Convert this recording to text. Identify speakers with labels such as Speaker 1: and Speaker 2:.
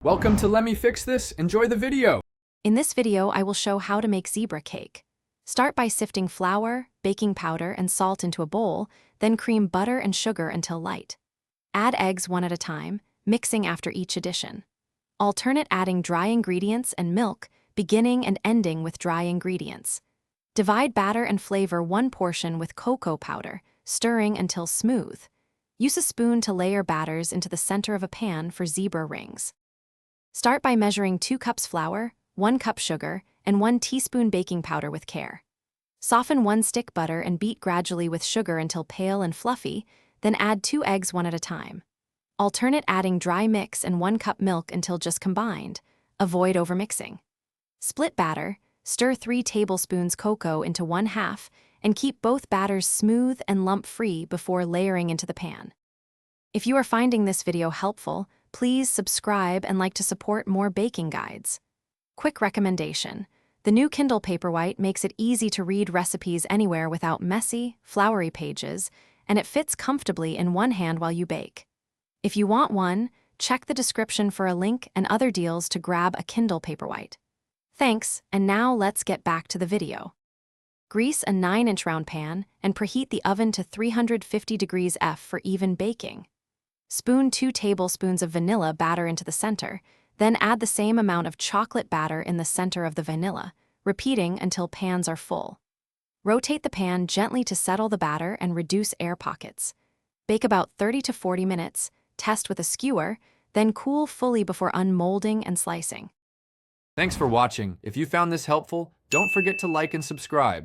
Speaker 1: Welcome to Let Me Fix This. Enjoy the video.
Speaker 2: In this video, I will show how to make zebra cake. Start by sifting flour, baking powder, and salt into a bowl, then cream butter and sugar until light. Add eggs one at a time, mixing after each addition. Alternate adding dry ingredients and milk, beginning and ending with dry ingredients. Divide batter and flavor one portion with cocoa powder, stirring until smooth. Use a spoon to layer batters into the center of a pan for zebra rings. Start by measuring 2 cups flour, 1 cup sugar, and 1 teaspoon baking powder with care. Soften 1 stick butter and beat gradually with sugar until pale and fluffy, then add 2 eggs one at a time. Alternate adding dry mix and 1 cup milk until just combined. Avoid overmixing. Split batter, stir 3 tablespoons cocoa into 1/2, and keep both batters smooth and lump-free before layering into the pan. If you are finding this video helpful, please subscribe and like to support more baking guides. Quick recommendation: the new Kindle Paperwhite makes it easy to read recipes anywhere without messy, flowery pages, and it fits comfortably in one hand while you bake. If you want one, check the description for a link and other deals to grab a Kindle Paperwhite. Thanks, and now let's get back to the video. Grease a 9-inch round pan and preheat the oven to 350 degrees F for even baking. Spoon 2 tablespoons of vanilla batter into the center, then add the same amount of chocolate batter in the center of the vanilla, repeating until pans are full. Rotate the pan gently to settle the batter and reduce air pockets. Bake about 30 to 40 minutes, test with a skewer, then cool fully before unmolding and slicing.
Speaker 1: Thanks for watching. If you found this helpful, don't forget to like and subscribe.